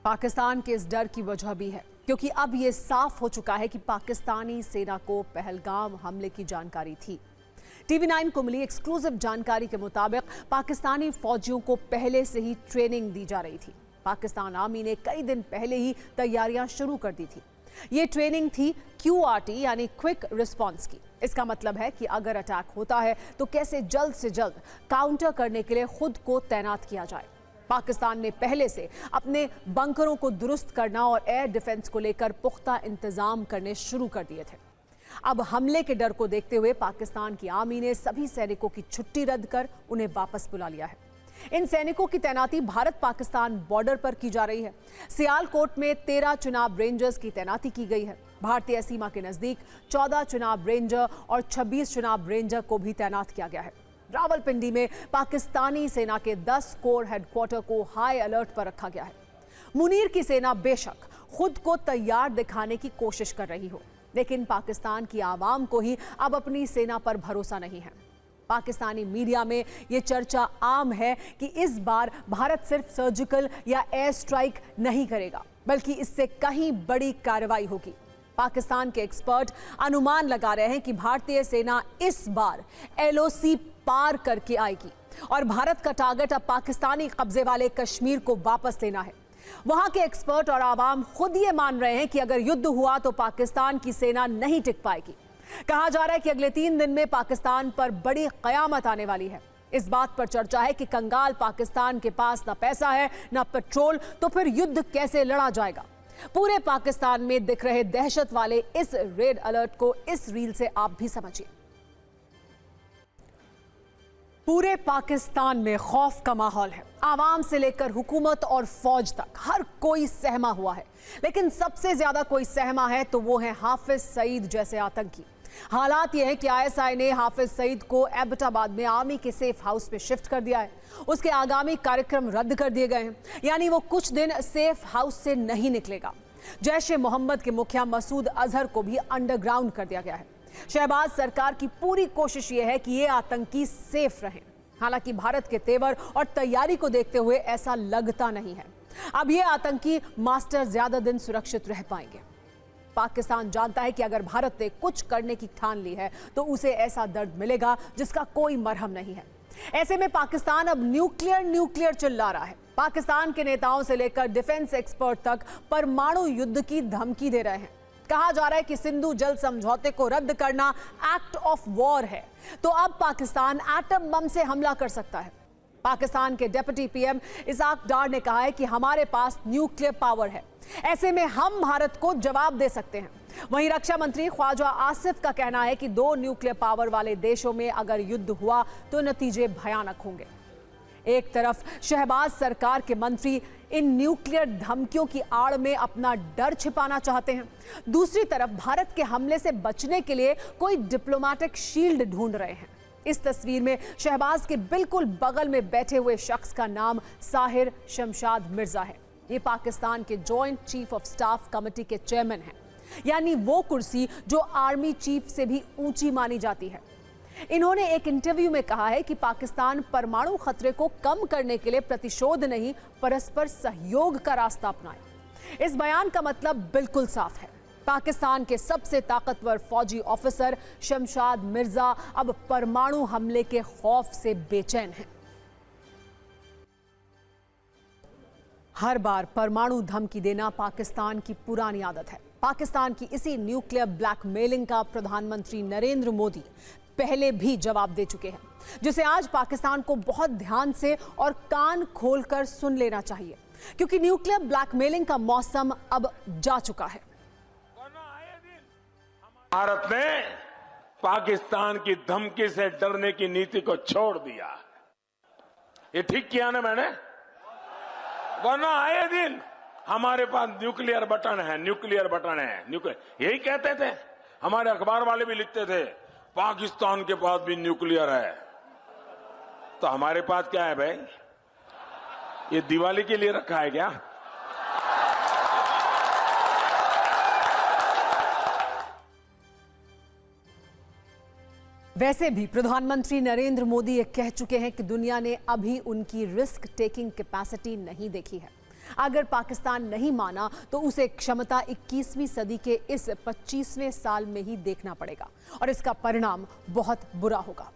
पाकिस्तान के इस डर की वजह भी है क्योंकि अब ये साफ हो चुका है कि पाकिस्तानी सेना को पहलगाम हमले की जानकारी थी। TV9 को मिली एक्सक्लूसिव जानकारी के मुताबिक पाकिस्तानी फौजियों को पहले से ही ट्रेनिंग दी जा रही थी। पाकिस्तान आर्मी ने कई दिन पहले ही तैयारियां शुरू कर दी थी। ये ट्रेनिंग थी QRT यानी क्विक रिस्पॉन्स की। इसका मतलब है कि अगर अटैक होता है तो कैसे जल्द से जल्द काउंटर करने के लिए खुद को तैनात किया जाए। पाकिस्तान ने पहले से अपने बंकरों को दुरुस्त करना और एयर डिफेंस को लेकर पुख्ता इंतजाम करने शुरू कर दिए थे। अब हमले के डर को देखते हुए पाकिस्तान की आर्मी ने सभी सैनिकों की छुट्टी रद्द कर उन्हें वापस बुला लिया है। इन सैनिकों की तैनाती भारत पाकिस्तान बॉर्डर पर की जा रही है। सियालकोट में 13 चुनाव रेंजर्स की तैनाती की गई है। भारतीय सीमा के नजदीक 14 चुनाव रेंजर और 26 चुनाव रेंजर को भी तैनात किया गया है। रावलपिंडी में पाकिस्तानी सेना के 10 कोर हेडक्वार्टर को हाई अलर्ट पर रखा गया है। मुनीर की सेना बेशक खुद को तैयार दिखाने की कोशिश कर रही हो, लेकिन पाकिस्तान की आवाम को ही अब अपनी सेना पर भरोसा नहीं है। पाकिस्तानी मीडिया में यह चर्चा आम है कि इस बार भारत सिर्फ सर्जिकल या एयर स्ट्राइक नहीं करेगा, बल्कि इससे कहीं बड़ी कार्रवाई होगी। पाकिस्तान के एक्सपर्ट अनुमान लगा रहे हैं कि भारतीय सेना इस बार LOC पार करके आएगी और भारत का टारगेट अब पाकिस्तानी कब्जे वाले कश्मीर को वापस लेना है। वहां के एक्सपर्ट और आवाम खुद ये मान रहे हैं कि अगर युद्ध हुआ तो पाकिस्तान की सेना नहीं टिक पाएगी। कहा जा रहा है कि अगले 3 दिन में पाकिस्तान पर बड़ी कयामत आने वाली है। इस बात पर चर्चा है कि कंगाल पाकिस्तान के पास ना पैसा है ना पेट्रोल, तो फिर युद्ध कैसे लड़ा जाएगा। पूरे पाकिस्तान में दिख रहे दहशत वाले इस रेड अलर्ट को इस रील से आप भी समझिए। पूरे पाकिस्तान में खौफ का माहौल है। आवाम से लेकर हुकूमत और फौज तक हर कोई सहमा हुआ है, लेकिन सबसे ज्यादा कोई सहमा है तो वो है हाफिज सईद जैसे आतंकी। हालात ये है कि ISI ने हाफिज सईद को एबटाबाद में आर्मी के सेफ हाउस में शिफ्ट कर दिया है। उसके आगामी कार्यक्रम रद्द कर दिए गए हैं, यानी वो कुछ दिन सेफ हाउस से नहीं निकलेगा। जैश ए मोहम्मद के मुखिया मसूद अजहर को भी अंडरग्राउंड कर दिया गया है। शहबाज सरकार की पूरी कोशिश ये है कि ये आतंकी सेफ रहें। हालांकि भारत के तेवर और तैयारी को देखते हुए ऐसा लगता नहीं है। अब ये आतंकी मास्टर ज्यादा दिन सुरक्षित रह पाएंगे। पाकिस्तान जानता है कि अगर भारत ने कुछ करने की ठान ली है तो उसे ऐसा दर्द मिलेगा जिसका कोई मरहम नहीं है। ऐसे में पाकिस्तान अब न्यूक्लियर चिल्ला रहा है। पाकिस्तान के नेताओं से लेकर डिफेंस एक्सपर्ट तक परमाणु युद्ध की धमकी दे रहे हैं। कहा जा रहा है कि सिंधु जल समझौते को रद्द करना एक्ट ऑफ वॉर है, तो अब पाकिस्तान एटम बम से हमला कर सकता है। पाकिस्तान के डिप्टी PM इसाक डार ने कहा है कि हमारे पास न्यूक्लियर पावर है, ऐसे में हम भारत को जवाब दे सकते हैं। वहीं रक्षा मंत्री ख्वाजा आसिफ का कहना है कि 2 न्यूक्लियर पावर वाले देशों में अगर युद्ध हुआ तो नतीजे भयानक होंगे। एक तरफ शहबाज सरकार के मंत्री इन न्यूक्लियर धमकियों की आड़ में अपना डर छिपाना चाहते हैं, दूसरी तरफ भारत के हमले से बचने के लिए कोई डिप्लोमेटिक शील्ड ढूंढ रहे हैं। इस तस्वीर में शहबाज के बिल्कुल बगल में बैठे हुए शख्स का नाम साहिर शमशाद मिर्जा है। ये पाकिस्तान के joint chief of staff committee के चेयरमैन हैं, यानी वो कुर्सी जो आर्मी चीफ से भी ऊंची मानी जाती है। इन्होंने एक इंटरव्यू में कहा है कि पाकिस्तान परमाणु खतरे को कम करने के लिए प्रतिशोध नहीं, परस्पर सहयोग का रास्ता अपनाए। इस बयान का मतलब बिल्कुल साफ है। पाकिस्तान के सबसे ताकतवर फौजी ऑफिसर शमशाद मिर्जा अब परमाणु हमले के खौफ से बेचैन हैं। हर बार परमाणु धमकी देना पाकिस्तान की पुरानी आदत है। पाकिस्तान की इसी न्यूक्लियर ब्लैकमेलिंग का प्रधानमंत्री नरेंद्र मोदी पहले भी जवाब दे चुके हैं, जिसे आज पाकिस्तान को बहुत ध्यान से और कान खोलकर सुन लेना चाहिए, क्योंकि न्यूक्लियर ब्लैकमेलिंग का मौसम अब जा चुका है। भारत ने पाकिस्तान की धमकी से डरने की नीति को छोड़ दिया। ये ठीक किया ना मैंने? वरना आए दिन हमारे पास न्यूक्लियर बटन है, न्यूक्लियर बटन है, न्यूक्लियर यही कहते थे। हमारे अखबार वाले भी लिखते थे पाकिस्तान के पास भी न्यूक्लियर है। तो हमारे पास क्या है भाई? ये दिवाली के लिए रखा है क्या? वैसे भी प्रधानमंत्री नरेंद्र मोदी ये कह चुके हैं कि दुनिया ने अभी उनकी रिस्क टेकिंग कैपेसिटी नहीं देखी है। अगर पाकिस्तान नहीं माना तो उसे क्षमता 21वीं सदी के इस 25वें साल में ही देखना पड़ेगा और इसका परिणाम बहुत बुरा होगा।